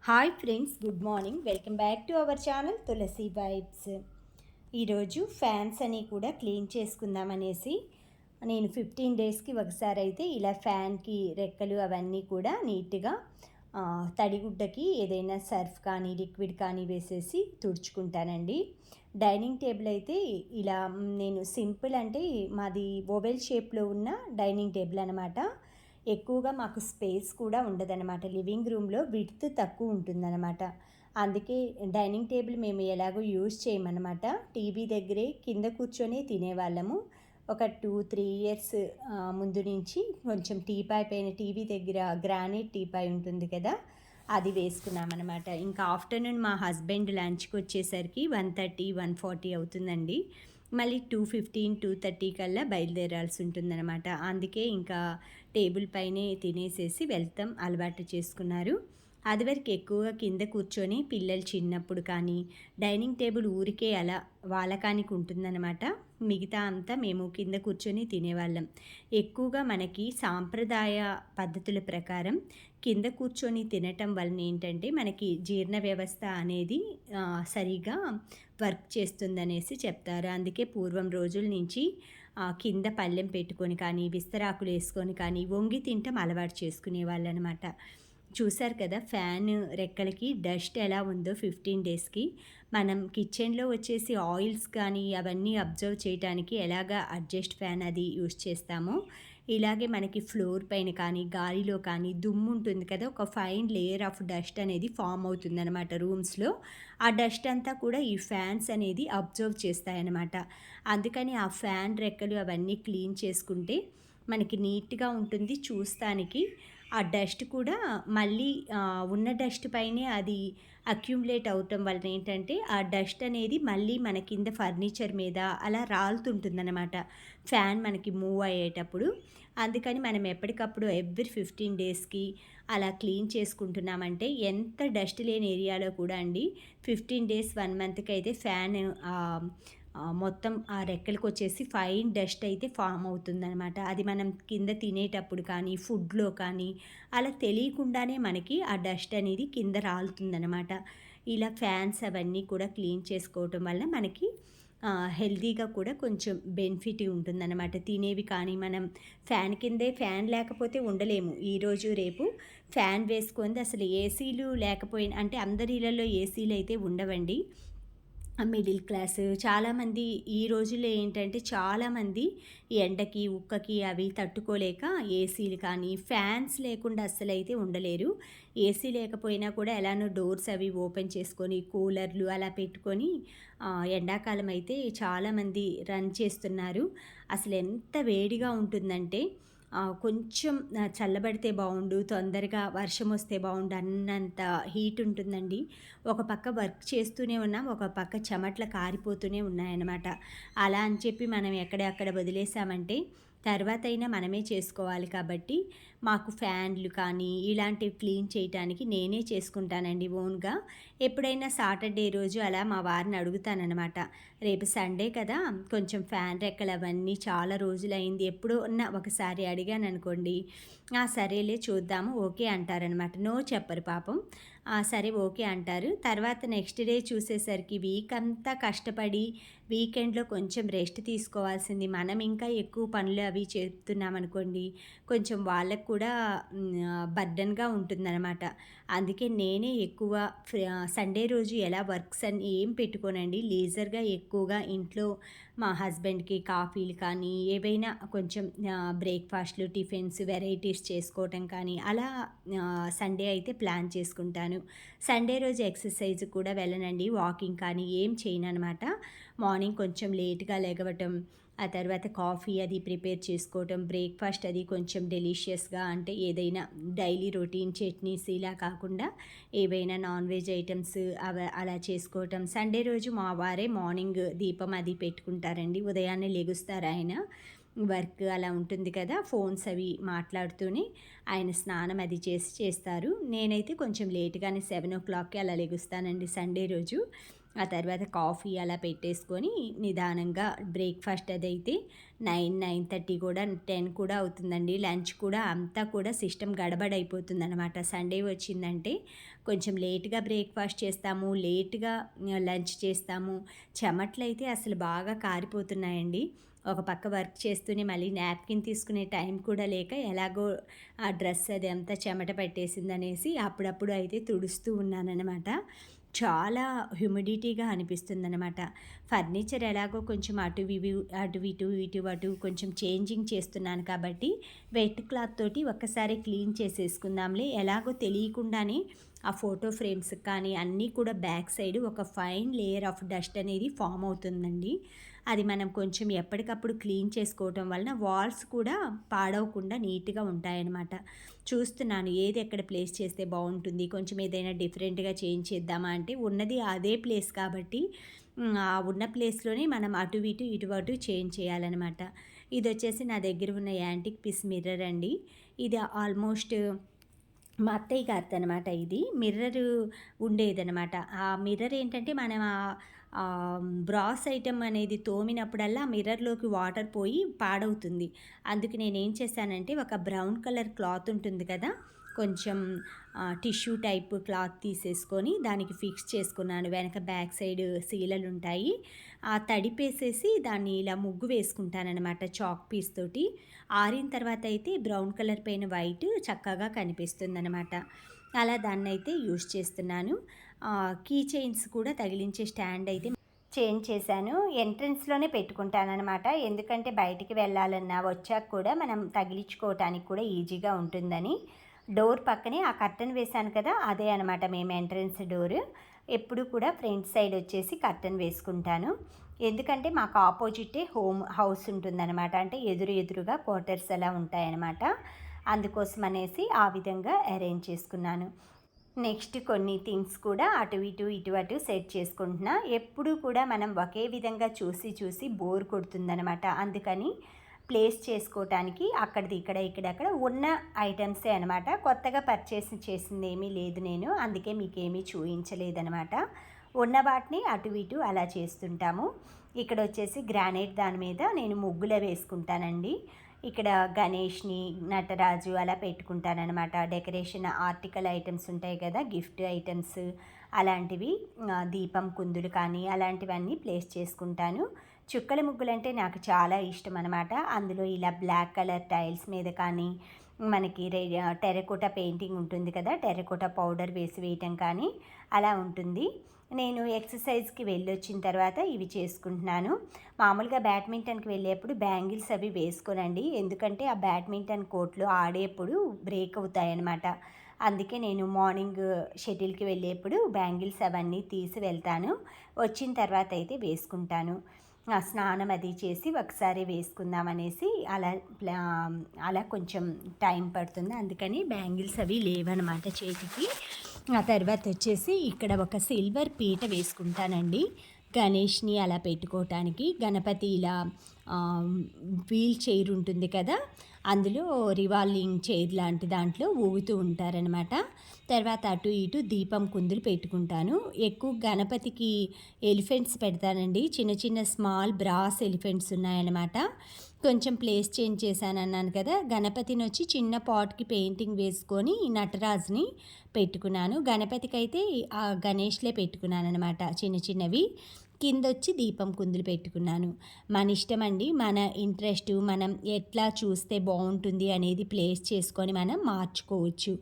Hi friends, good morning. Welcome back to our channel Tulasi vibes. ఈరోజు fans అని కూడా clean చేసుకుందామనేసి నేను 15 డేస్కి ఒకసారి అయితే ఇలా ఫ్యాన్కి రెక్కలు అవన్నీ కూడా నీట్గా తడిగుడ్డకి ఏదైనా సర్ఫ్ కానీ లిక్విడ్ కానీ వేసేసి తుడుచుకుంటానండి. డైనింగ్ టేబుల్ అయితే ఇలా నేను సింపుల్ అంటే మాది ఓవెల్ షేప్లో ఉన్న డైనింగ్ టేబుల్ అనమాట. ఎక్కువగా మాకు స్పేస్ కూడా ఉండదన్నమాట. లివింగ్ రూమ్లో విడ్త్ తక్కువ ఉంటుందన్నమాట. అందుకే డైనింగ్ టేబుల్ మేము ఎలాగో యూజ్ చేయమన్నమాట. టీవీ దగ్గరే కింద కూర్చొని తినేవాళ్ళము. ఒక 2-3 ఇయర్స్ ముందు నుంచి కొంచెం టీపాయ్ పైన టీవీ దగ్గర గ్రానైట్ టీపాయ్ ఉంటుంది కదా, అది వేసుకున్నామన్నమాట. ఇంకా ఆఫ్టర్నూన్ మా హస్బెండ్ లంచ్కి వచ్చేసరికి 1:30, 1:40 అవుతుందండి. మళ్ళీ 2:15, 2:30 కల్లా బయలుదేరాల్సి ఉంటుందన్నమాట. అందుకే ఇంకా టేబుల్ పైనే తినేసేసి వెళ్తాం అలవాటు చేసుకున్నారు. అదివరకు ఎక్కువగా కింద కూర్చొని పిల్లలు చిన్నప్పుడు కానీ డైనింగ్ టేబుల్ ఊరికే అలా వాలకానికి ఉంటుందన్నమాట. మిగతా అంతా మేము కింద కూర్చొని తినేవాళ్ళం. ఎక్కువగా మనకి సాంప్రదాయ పద్ధతుల ప్రకారం కింద కూర్చొని తినటం వలన ఏంటంటే మనకి జీర్ణ వ్యవస్థ అనేది సరిగా వర్క్ చేస్తుందనేసి చెప్తారు. అందుకే పూర్వం రోజుల నుంచి కింద పళ్ళెం పెట్టుకొని కానీ విస్తరాకులు వేసుకొని కానీ వంగి తింటాం అలవాటు చేసుకునేవాళ్ళు అనమాట. చూసారు కదా ఫ్యాన్ రెక్కలకి డస్ట్ ఎలా ఉందో 15 డేస్కి. మనం కిచెన్లో వచ్చేసి ఆయిల్స్ కానీ అవన్నీ అబ్జర్వ్ చేయడానికి ఎలాగా అడ్జస్ట్ ఫ్యాన్ అది యూస్ చేస్తామో, ఇలాగే మనకి ఫ్లోర్ పైన కానీ గాలిలో కానీ దుమ్ము ఉంటుంది కదా, ఒక ఫైన్ లేయర్ ఆఫ్ డస్ట్ అనేది ఫామ్ అవుతుందన్నమాట రూమ్స్లో. ఆ డస్ట్ అంతా కూడా ఈ ఫ్యాన్స్ అనేది అబ్జర్వ్ చేస్తాయన్నమాట. అందుకని ఆ ఫ్యాన్ రెక్కలు అవన్నీ క్లీన్ చేసుకుంటే మనకి నీట్గా ఉంటుంది చూస్తానికి. ఆ డస్ట్ కూడా మళ్ళీ ఉన్న డస్ట్ పైనే అది అక్యుములేట్ అవటం వలన ఏంటంటే ఆ డస్ట్ అనేది మళ్ళీ మన కింద ఫర్నిచర్ మీద అలా రాలుతుంటుందన్నమాట ఫ్యాన్ మనకి మూవ్ అయ్యేటప్పుడు. అందుకని మనం ఎప్పటికప్పుడు ఎవ్రీ 15 డేస్కి అలా క్లీన్ చేసుకుంటున్నామంటే ఎంత డస్ట్ లేని ఏరియాలో కూడా అండి 15 డేస్ 1 మంత్కి అయితే ఫ్యాన్ మొత్తం ఆ రెక్కలకు వచ్చేసి ఫైన్ డస్ట్ అయితే ఫామ్ అవుతుందనమాట. అది మనం కింద తినేటప్పుడు కానీ ఫుడ్లో కానీ అలా తెలియకుండానే మనకి ఆ డస్ట్ అనేది కింద రాలుతుందనమాట. ఇలా ఫ్యాన్స్ అవన్నీ కూడా క్లీన్ చేసుకోవటం వల్ల మనకి హెల్తీగా కూడా కొంచెం బెనిఫిట్ ఉంటుందన్నమాట. తినేవి కానీ మనం ఫ్యాన్ కిందే, ఫ్యాన్ లేకపోతే ఉండలేము. ఈరోజు రేపు ఫ్యాన్ వేసుకుంది అసలు ఏసీలు లేకపోయినా అంటే అందరి ఇళ్ళల్లో ఏసీలు అయితే ఉండవండి. మిడిల్ క్లాస్ చాలామంది ఈ రోజుల్లో ఏంటంటే చాలామంది ఎండకి ఉక్కకి అవి తట్టుకోలేక ఏసీలు కానీ ఫ్యాన్స్ లేకుండా అస్సలైతే ఉండలేరు. ఏసీ లేకపోయినా కూడా ఎలానో డోర్స్ అవి ఓపెన్ చేసుకొని కూలర్లు అలా పెట్టుకొని ఎండాకాలం అయితే చాలామంది రన్ చేస్తున్నారు. అసలు ఎంత వేడిగా ఉంటుందంటే కొంచెం చల్లబడితే బాగుండు, తొందరగా వర్షం వస్తే బాగుండు అన్నంత హీట్ ఉంటుందండి. ఒక పక్క వర్క్ చేస్తూనే ఉన్నాం, ఒక పక్క చెమట్లు కారిపోతూనే ఉన్నాయన్నమాట. అలా అని చెప్పి మనం ఎక్కడెక్కడ వదిలేసామంటే తర్వాతైనా మనమే చేసుకోవాలి. కాబట్టి మాకు ఫ్యాన్లు కానీ ఇలాంటివి క్లీన్ చేయడానికి నేనే చేసుకుంటానండి ఓన్గా. ఎప్పుడైనా సాటర్డే రోజు అలా మా వారిని అడుగుతానన్నమాట. రేపు సండే కదా, కొంచెం ఫ్యాన్ రెక్కలు అవన్నీ చాలా రోజులైంది ఎప్పుడో ఒకసారి అడిగాను అనుకోండి, సరేలే చూద్దాము ఓకే అంటారనమాట. నో చెప్పరు పాపం. సరే ఓకే అంటారు. తర్వాత నెక్స్ట్ డే చూసేసరికి వీక్ అంతా కష్టపడి వీకెండ్లో కొంచెం రెస్ట్ తీసుకోవాల్సింది మనం ఇంకా ఎక్కువ పనులు అవి చేస్తున్నామనుకోండి, కొంచెం వాళ్ళకు కూడా బర్డన్గా ఉంటుందన్నమాట. అందుకే నేనే ఎక్కువ సండే రోజు ఎలా వర్క్స్ అని ఏం పెట్టుకోనండి, లీజర్గా ఎక్కువగా ఇంట్లో మా హస్బెండ్కి కాఫీలు కానీ ఏవైనా కొంచెం బ్రేక్ఫాస్ట్లు టిఫిన్స్ వెరైటీస్ చేసుకోవటం కానీ అలా సండే అయితే ప్లాన్ చేసుకుంటాను. సండే రోజు ఎక్సర్సైజ్ కూడా వెళ్ళనండి, వాకింగ్ కానీ ఏం చేయను అనమాట. మార్నింగ్ కొంచెం లేట్గా లెగవటం, ఆ తర్వాత కాఫీ అది ప్రిపేర్ చేసుకోవటం, బ్రేక్ఫాస్ట్ అది కొంచెం డెలిషియస్గా అంటే ఏదైనా డైలీ రొటీన్ చట్నీస్ ఇలా కాకుండా ఏవైనా నాన్ వెజ్ ఐటమ్స్ అలా చేసుకోవటం. సండే రోజు మా వారే మార్నింగ్ దీపం అది పెట్టుకుంటారండి. ఉదయాన్నే లెగుస్తారు ఆయన, వర్క్ అలా ఉంటుంది కదా, ఫోన్స్ అవి మాట్లాడుతూనే ఆయన స్నానం అది చేస్తారు. నేనైతే కొంచెం లేట్గానే 7 o'clockకి అలా లెగుస్తానండి సండే రోజు. ఆ తర్వాత కాఫీ అలా పెట్టేసుకొని నిదానంగా బ్రేక్ఫాస్ట్ అదైతే 9-9:30 కూడా 10 కూడా అవుతుందండి. లంచ్ కూడా అంతా కూడా సిస్టమ్ గడబడైపోతుందన్నమాట. సండే వచ్చిందంటే కొంచెం లేట్గా బ్రేక్ఫాస్ట్ చేస్తాము, లేట్గా లంచ్ చేస్తాము. చెమటలైతే అసలు బాగా కారిపోతున్నాయండి. ఒక పక్క వర్క్ చేస్తూనే మళ్ళీ నాప్కిన్ తీసుకునే టైం కూడా లేక ఎలాగో ఆ డ్రెస్ అది అంతా చెమట పట్టేసిందనేసి అప్పుడప్పుడు అయితే తుడుస్తూ ఉన్నానన్నమాట. చాలా హ్యూమిడిటీగా అనిపిస్తుందన్నమాట. ఫర్నిచర్ ఎలాగో కొంచెం అటు ఇటు ఇటు అటు కొంచెం చేంజింగ్ చేస్తున్నాను కాబట్టి వెట్ క్లాత్ తోటి ఒక్కసారి క్లీన్ చేసేసుకుందాంలే, ఎలాగో తెలియకుండానే ఆ ఫోటో ఫ్రేమ్స్ కానీ అన్నీ కూడా బ్యాక్ సైడ్ ఒక ఫైన్ లేయర్ ఆఫ్ డస్ట్ అనేది ఫామ్ అవుతుందండి. అది మనం కొంచెం ఎప్పటికప్పుడు క్లీన్ చేసుకోవటం వలన వాల్స్ కూడా పాడవకుండా నీట్గా ఉంటాయన్నమాట. చూస్తున్నాను ఏది ఎక్కడ ప్లేస్ చేస్తే బాగుంటుంది, కొంచెం ఏదైనా డిఫరెంట్గా చేంజ్ చేద్దామా అంటే ఉన్నది అదే ప్లేస్ కాబట్టి ఆ ఉన్న ప్లేస్లోనే మనం అటు ఇటు ఇటు అటు చేంజ్ చేయాలన్నమాట. ఇది వచ్చేసి నా దగ్గర ఉన్న యాంటిక్ పీస్ మిర్రర్ అండి. ఇది ఆల్మోస్ట్ మా అత్తయ్య గారిదనమాట. ఇది మిర్రరు ఉండేదనమాట. ఆ మిర్రర్ ఏంటంటే మనం బ్రాస్ ఐటెమ్ అనేది తోమినప్పుడల్లా మిర్రర్‌లోకి వాటర్ పోయి పాడవుతుంది. అందుకు నేనేం చేశానంటే ఒక బ్రౌన్ కలర్ క్లాత్ ఉంటుంది కదా! కొంచెం టిష్యూ టైప్ క్లాత్ తీసేసుకొని దానికి ఫిక్స్ చేసుకున్నాను. వెనక బ్యాక్ సైడ్ సీలలుంటాయి. ఆ తడిపేసేసి దాన్ని ఇలా ముగ్గు వేసుకుంటాననమాట చాక్ పీస్ తోటి. ఆరిన తర్వాత అయితే బ్రౌన్ కలర్ పైన వైట్ చక్కగా కనిపిస్తుందనమాట. అలా దాన్నైతే యూజ్ చేస్తున్నాను. కీ చైన్స్ కూడా తగిలించే స్టాండ్ అయితే చేంజ్ చేశాను. ఎంట్రన్స్‌లోనే పెట్టుకుంటాననమాట. ఎందుకంటే బయటికి వెళ్ళాలన్నా, వచ్చాక కూడా మనం తగిలించుకోవటానికి కూడా ఈజీగా ఉంటుందని. డోర్ పక్కనే ఆ కర్టెన్ వేశాను కదా! అదే అనమాట మేము ఎంట్రన్స్ డోరు. ఎప్పుడు కూడా ఫ్రంట్ సైడ్ వచ్చేసి కర్టెన్ వేసుకుంటాను. ఎందుకంటే మాకు ఆపోజిటే హౌస్ ఉంటుందన్నమాట. అంటే ఎదురుగా క్వార్టర్స్ అలా ఉంటాయన్నమాట. అందుకోసం అనేసి ఆ విధంగా అరేంజ్ చేసుకున్నాను. నెక్స్ట్ కొన్ని థింగ్స్ కూడా అటు అటు సెట్ చేసుకుంటున్నా. ఎప్పుడూ కూడా మనం ఒకే విధంగా చూసి బోర్ కొడుతుందనమాట. అందుకని ప్లేస్ చేసుకోవటానికి అక్కడిది ఇక్కడక్కడ ఉన్న ఐటమ్సే అనమాట. కొత్తగా పర్చేస్ చేసింది ఏమీ లేదు నేను. అందుకే మీకేమీ చూపించలేదనమాట. ఉన్న వాటిని అటు ఇటు అలా చేస్తుంటాము. ఇక్కడ వచ్చేసి గ్రానైట్ దాని మీద నేను ముగ్గులే వేసుకుంటానండి. ఇక్కడ గణేష్ని, నటరాజు అలా పెట్టుకుంటాననమాట. డెకరేషన్ ఆర్టికల్ ఐటమ్స్ ఉంటాయి కదా, గిఫ్ట్ ఐటమ్స్ అలాంటివి, దీపం కుందులు కానీ అలాంటివన్నీ ప్లేస్ చేసుకుంటాను. చుక్కల ముగ్గులంటే నాకు చాలా ఇష్టం అనమాట. అందులో ఇలా బ్లాక్ కలర్ టైల్స్ మీద కానీ మనకి టెర్రకోటా పెయింటింగ్ ఉంటుంది కదా, టెర్రకోటా పౌడర్ వేసి వేయటం కానీ అలా ఉంటుంది. నేను ఎక్సర్సైజ్కి వెళ్ళొచ్చిన తర్వాత ఇవి చేసుకుంటున్నాను. మామూలుగా బ్యాడ్మింటన్కి వెళ్ళేప్పుడు బ్యాంగిల్స్ అవి వేసుకోనండి. ఎందుకంటే ఆ బ్యాడ్మింటన్ కోర్ట్లో ఆడేప్పుడు బ్రేక్ అవుతాయన్నమాట. అందుకే నేను మార్నింగ్ షటిల్కి వెళ్ళేప్పుడు బ్యాంగిల్స్ అవన్నీ తీసి వెళ్తాను. వచ్చిన తర్వాత అయితే వేసుకుంటాను. స్నానం అది చేసి ఒకసారి వేసుకుందామనేసి అలా కొంచెం టైం పడుతుంది. అందుకని బ్యాంగిల్స్ అవి లేవన్నమాట చేతికి. ఆ తర్వాత వచ్చేసి ఇక్కడ ఒక సిల్వర్ పీట వేసుకుంటానండి. గణేష్ని అలా పెట్టుకోవటానికి. గణపతి ఇలా వీల్ చైర్ ఉంటుంది కదా, అందులో రివాల్వింగ్ చైర్ లాంటి దాంట్లో ఊగుతూ ఉంటారనమాట. తర్వాత అటు ఇటు దీపం కుందులు పెట్టుకుంటాను. ఎక్కువ గణపతికి ఎలిఫెంట్స్ పెడతానండి. చిన్న స్మాల్ బ్రాస్ ఎలిఫెంట్స్ ఉన్నాయన్నమాట. కొంచెం ప్లేస్ చేంజ్ చేశానన్నాను కదా, గణపతిని వచ్చి చిన్న పాట్కి పెయింటింగ్ వేసుకొని నటరాజ్ని పెట్టుకున్నాను. గణపతికి అయితే ఆ గణేష్లే పెట్టుకున్నాను అనమాట, చిన్నవి. కిందొచ్చి దీపం కుందులు పెట్టుకున్నాను. మన ఇష్టం అండి, మన ఇంట్రెస్ట్, మనం ఎట్లా చూస్తే బాగుంటుంది అనేది ప్లేస్ చేసుకొని మనం మార్చుకోవచ్చు.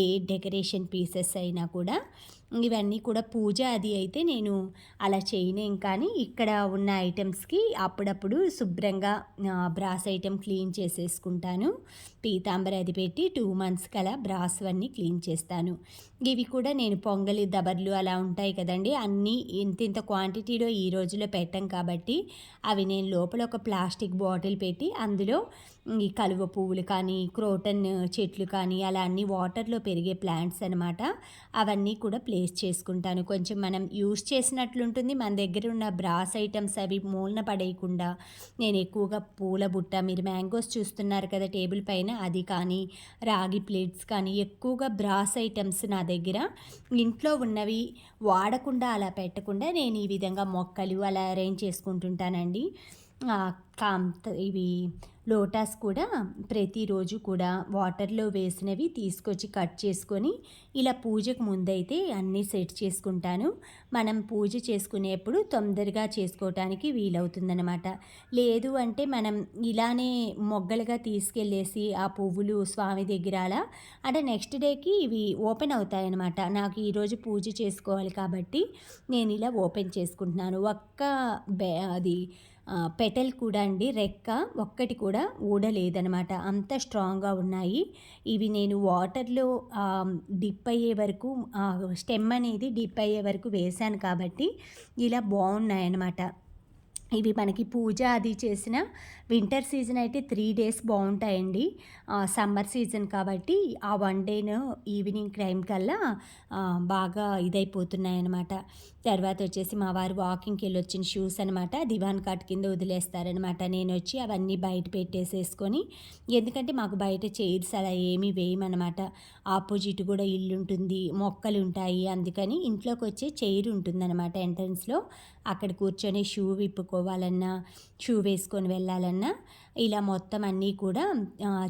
ఏ డెకరేషన్ పీసెస్ అయినా కూడా. ఇవన్నీ కూడా పూజ అది అయితే నేను అలా చేయలేం, కానీ ఇక్కడ ఉన్న ఐటమ్స్కి అప్పుడప్పుడు శుభ్రంగా బ్రాస్ ఐటెం క్లీన్ చేసేసుకుంటాను. పీతాంబరి అది పెట్టి 2 monthsకి అలా బ్రాస్ అన్నీ క్లీన్ చేస్తాను. ఇవి కూడా నేను పొంగలి దబర్లు అలా ఉంటాయి కదండి, అన్నీ ఇంత క్వాంటిటీలో ఈ రోజులో పెట్టాం కాబట్టి అవి నేను లోపల ఒక ప్లాస్టిక్ బాటిల్ పెట్టి అందులో ఈ కలువ పువ్వులు కానీ, క్రోటన్ చెట్లు కానీ అలా అన్నీ వాటర్లో పెరిగే ప్లాంట్స్ అనమాట, అవన్నీ కూడా ప్లేస్ చేసుకుంటాను. కొంచెం మనం యూస్ చేసినట్లుంటుంది. మన దగ్గర ఉన్న బ్రాస్ ఐటమ్స్ అవి మూలన పడేయకుండా నేను ఎక్కువగా పూల బుట్ట, మీరు మ్యాంగోస్ చూస్తున్నారు కదా టేబుల్ పైన, అది కానీ రాగి ప్లేట్స్ కానీ ఎక్కువగా బ్రాస్ ఐటమ్స్ నా దగ్గర ఇంట్లో ఉన్నవి వాడకుండా అలా పెట్టకుండా నేను ఈ విధంగా మొక్కలు అలా అరేంజ్ చేసుకుంటుంటానండి. ఇవి లోటాస్ కూడా ప్రతిరోజు కూడా వాటర్‌లో వేసినవి తీసుకొచ్చి కట్ చేసుకొని, ఇలా పూజకు ముందైతే అన్నీ సెట్ చేసుకుంటాను. మనం పూజ చేసుకునేప్పుడు తొందరగా చేసుకోవటానికి వీలవుతుందనమాట. లేదు అంటే మనం ఇలానే మొగ్గలుగా తీసుకెళ్ళేసి ఆ పువ్వులు స్వామి దగ్గర అలా అంటే నెక్స్ట్ డేకి ఇవి ఓపెన్ అవుతాయనమాట. నాకు ఈరోజు పూజ చేసుకోవాలి కాబట్టి నేను ఇలా ఓపెన్ చేసుకుంటున్నాను. అది పెటల్ కూడా అండి, రెక్క ఒక్కటి కూడా ఊడలేదనమాట. అంత స్ట్రాంగ్‌గా ఉన్నాయి. ఇవి నేను వాటర్‌లో డిప్ అయ్యే వరకు స్టెమ్ అనేది డిప్ అయ్యే వరకు వేశాను కాబట్టి ఇలా బాగున్నాయన్నమాట. ఇవి మనకి పూజ అది చేసిన వింటర్ సీజన్ అయితే 3 డేస్ బావుంటాయండి. సమ్మర్ సీజన్ కాబట్టి ఆ 1 డేను ఈవినింగ్ టైం కల్లా బాగా ఇదైపోతున్నాయన్నమాట. తర్వాత వచ్చేసి మా వారు వాకింగ్‌కెళ్ళొచ్చిన షూస్ అనమాట. దివాన్ కాట్ కింద వదిలేస్తారనమాట. నేనొచ్చి అవన్నీ బయట పెట్టేసేసుకొని, ఎందుకంటే మాకు బయట చైర్స్ అలా ఏమీ వేయమనమాట. ఆపోజిట్ కూడా ఇల్లుంటుంది, మొక్కలుంటాయి. అందుకని ఇంట్లోకొచ్చే చైర్ ఉంటుందనమాట ఎంట్రన్స్‌లో. అక్కడ కూర్చొని షూ విప్పుకోవాలన్నా, షూ వేసుకొని వెళ్ళాలన్నా ఇలా మొత్తం అన్నీ కూడా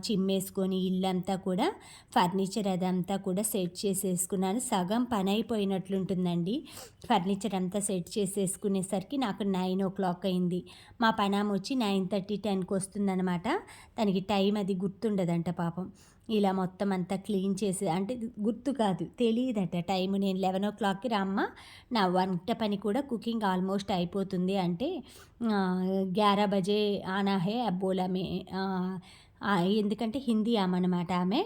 చిమ్మేసుకొని ఇల్లంతా కూడా ఫర్నిచర్ అదంతా కూడా సెట్ చేసేసుకున్నాను. సగం పని అయిపోయినట్లుంటుందండి. ఫర్నిచర్ అంతా సెట్ చేసేసుకునేసరికి నాకు 9:00 అయింది. మా పనామె వచ్చి 9:30, 10కి వస్తుందనమాట. తనకి టైం అది గుర్తుండదంట పాపం. ఇలా మొత్తం అంతా క్లీన్ చేసి అంటే గుర్తు కాదు, తెలీదట టైము. నేను 11:00కి రామ్మా, నా వంట పని కూడా కుకింగ్ ఆల్మోస్ట్ అయిపోతుంది అంటే 11 బజే ఆనా హే అబ్ బోలా మే ఎందుకంటే హిందీ ఆమెనమాట ఆమె.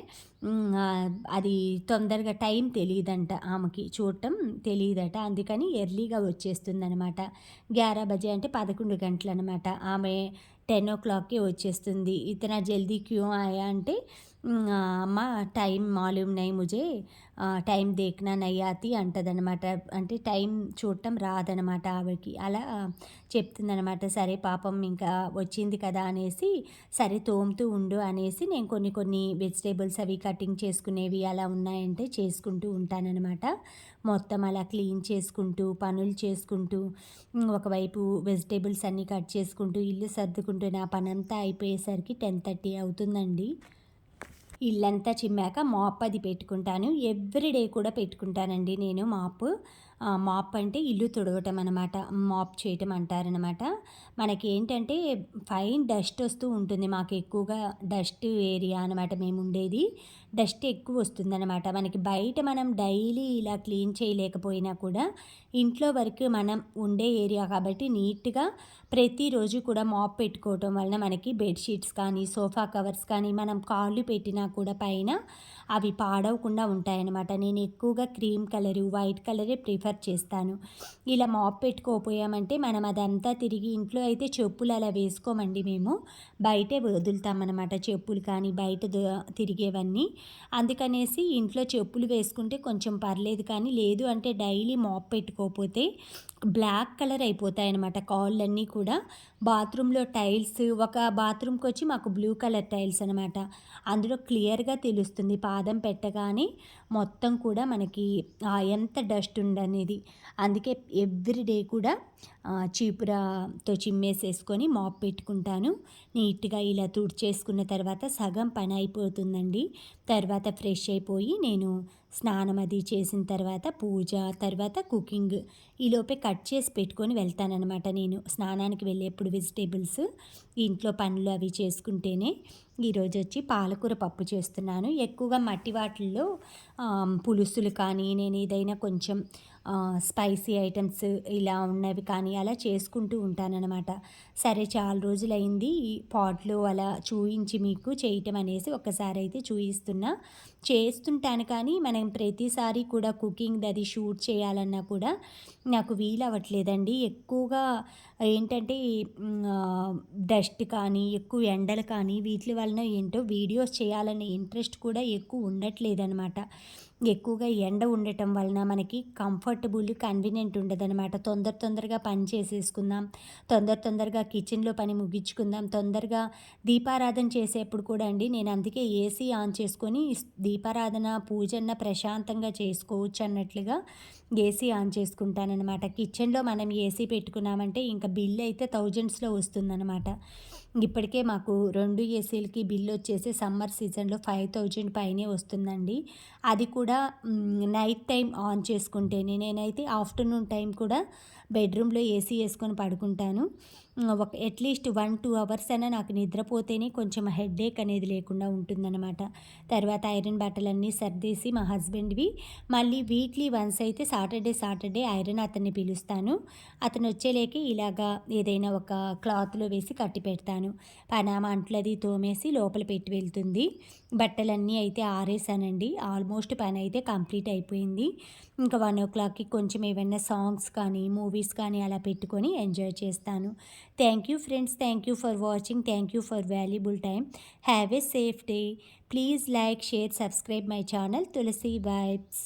అది తొందరగా టైం తెలీదంట ఆమెకి, చూడటం తెలీదట. అందుకని ఎర్లీగా వచ్చేస్తుందనమాట. 11 బజే అంటే 11 గంటలనమాట. ఆమె 10:00కే వచ్చేస్తుంది. ఇతనా జల్దీ క్యూ ఆయా అంటే అమ్మ టైం మాలూమ్ నహీ ముझे, టైం దేఖ్నా నహీ ఆతి అంటదనమాట. అంటే టైం చూడటం రాదనమాట ఆవిడకి. అలా చెప్తుందనమాట. సరే పాపం ఇంకా వచ్చింది కదా అనేసి, సరే తోముతూ ఉండు అనేసి నేను కొన్ని కొన్ని వెజిటేబుల్స్ అవి కటింగ్ చేసుకునేవి అలా ఉన్నాయంటే చేసుకుంటూ ఉంటాననమాట. మొత్తం అలా క్లీన్ చేసుకుంటూ, పనులు చేసుకుంటూ, ఒకవైపు వెజిటేబుల్స్ అన్నీ కట్ చేసుకుంటూ, ఇల్లు సర్దుకుంటూ నా పనంతా అయిపోయేసరికి 10:30 అవుతుందండి. ఇల్లంతా చిమ్మాక మాప్ అది పెట్టుకుంటాను. ఎవ్రీడే కూడా పెట్టుకుంటానండి నేను మాప్. మాప్ అంటే ఇల్లు తుడవటం అనమాట. మాప్ చేయటం అంటారనమాట. మనకేంటంటే ఫైన్ డస్ట్ వస్తూ ఉంటుంది. మాకు ఎక్కువగా డస్ట్ ఏరియా అనమాట మేముండేది. డస్ట్ ఎక్కువ వస్తుందనమాట. మనకి బయట మనం డైలీ ఇలా క్లీన్ చేయలేకపోయినా కూడా ఇంట్లో వరకు మనం ఉండే ఏరియా కాబట్టి నీట్‌గా ప్రతిరోజు కూడా మాప్ పెట్టుకోవటం వలన మనకి బెడ్‌షీట్స్ కానీ, సోఫా కవర్స్ కానీ మనం కాళ్ళు పెట్టినా కూడా పైన అవి పాడవకుండా ఉంటాయన్నమాట. నేను ఎక్కువగా క్రీమ్ కలరు, వైట్ కలరే ప్రిఫర్ చేస్తాను. ఇలా మాప్ పెట్టుకోకపోయామంటే మనం అదంతా తిరిగి ఇంట్లో అయితే చెప్పులు అలా వేసుకోమండి మేము. బయటే వదులుతామనమాట చెప్పులు కానీ బయట తిరిగేవన్నీ. అందుకనేసి ఇంట్లో చెప్పులు వేసుకుంటే కొంచెం పర్లేదు కానీ, లేదు అంటే డైలీ మాప్ పెట్టుకోకపోతే బ్లాక్ కలర్ అయిపోతాయన్నమాట కాళ్ళన్నీ కూడా. బాత్రూంలో టైల్స్ ఒక బాత్రూమ్‌కొచ్చి మాకు బ్లూ కలర్ టైల్స్ అనమాట. అందులో క్లియర్‌గా తెలుస్తుంది పాదం పెట్టగానే మొత్తం కూడా మనకి ఎంత డస్ట్ ఉందనేది. అందుకే ఎవ్రీడే కూడా చీపురతో చిమ్మేసేసుకొని మాప్ పెట్టుకుంటాను. నీట్‌గా ఇలా తుడిచేసుకున్న తర్వాత సగం పని అయిపోతుందండి. తర్వాత ఫ్రెష్ అయిపోయి నేను స్నానం అది చేసిన తర్వాత పూజ, తర్వాత కుకింగ్ ఈలోపే కట్ చేసి పెట్టుకొని వెళ్తాననమాట నేను. స్నానానికి వెళ్ళేప్పుడు వెజిటేబుల్స్ ఇంట్లో పనులు అవి చేసుకుంటేనే. ఈరోజు వచ్చి పాలకూర పప్పు చేస్తున్నాను. ఎక్కువగా మట్టి వాటిల్లో పులుసులు కానీ, నేను ఏదైనా కొంచెం స్పైసీ ఐటమ్స్ ఇలా ఉన్నవి కానీ అలా చేసుకుంటూ ఉంటాననమాట. సరే చాలా రోజులైంది పాట్లో అలా చూయించి మీకు చేయటం అనేసి ఒక్కసారి అయితే చూయిస్తున్నా. చేస్తుంటాను కానీ మనం ప్రతిసారి కూడా కుకింగ్ అది షూట్ చేయాలన్నా కూడా నాకు వీలవ్వట్లేదండి. ఎక్కువగా ఏంటంటే డస్ట్ కానీ, ఎక్కువ ఎండలు కానీ వీట్లి వలన ఏంటో వీడియోస్ చేయాలనే ఇంట్రెస్ట్ కూడా ఎక్కువ ఉండట్లేదనమాట. ఎక్కువగా ఎండ ఉండటం వలన మనకి కంఫర్టబుల్, కన్వీనియంట్ ఉండదనమాట. తొందరగా పని చేసేసుకుందాం, తొందరగా కిచెన్‌లో పని ముగించుకుందాం, తొందరగా దీపారాధన చేసేప్పుడు కూడా అండి నేను అందుకే ఏసీ ఆన్ చేసుకొని దీపారాధన, పూజన్న ప్రశాంతంగా చేసుకోవచ్చు అన్నట్లుగా ఏసీ ఆన్ చేసుకుంటాననమాట. కిచెన్‌లో మనం ఏసీ పెట్టుకున్నామంటే ఇంక బిల్ అయితే థౌజండ్స్‌లో వస్తుందనమాట. ఇప్పటికే మాకు 2 ఏసీలకి బిల్లొచ్చేసి సమ్మర్ సీజన్‌లో 5000 పైనే వస్తుందండి. అది కూడా నైట్ టైం ఆన్ చేసుకుంటేనే. నేనైతే ఆఫ్టర్‌నూన్ టైం కూడా బెడ్‌రూమ్‌లో ఏసీ యేసుకొని పడుకుంటాను. ఒక అట్‌లీస్ట్ 1, 2 అవర్స్ అయినా నాకు నిద్రపోతేనే కొంచెం హెడ్‌ఏక్ అనేది లేకుండా ఉంటుందనమాట. తర్వాత ఐరన్ బట్టలన్నీ సర్దేసి మా హస్బెండ్‌వి మళ్ళీ వీక్లీ వన్స్ అయితే సాటర్డే ఐరన్ అతన్ని పిలుస్తాను. అతనొచ్చేలేకి ఇలాగా ఏదైనా ఒక క్లాత్‌లో వేసి కట్టి పెడతాను. పనామ అంట్లది తోమేసి లోపల పెట్టి వెళ్తుంది. బట్టలన్నీ అయితే ఆరేసానండి. ఆల్మోస్ట్ పనైతే కంప్లీట్ అయిపోయింది. ఇంకా 1:00కి కొంచెం ఏవన్నా సాంగ్స్ కానీ, మూవీస్ కానీ అలా పెట్టుకొని ఎంజాయ్ చేస్తాను. Thank you friends. Thank you for watching. Thank you for valuable time. Have a safe day. Please like, share, subscribe my channel Tulasi vibes.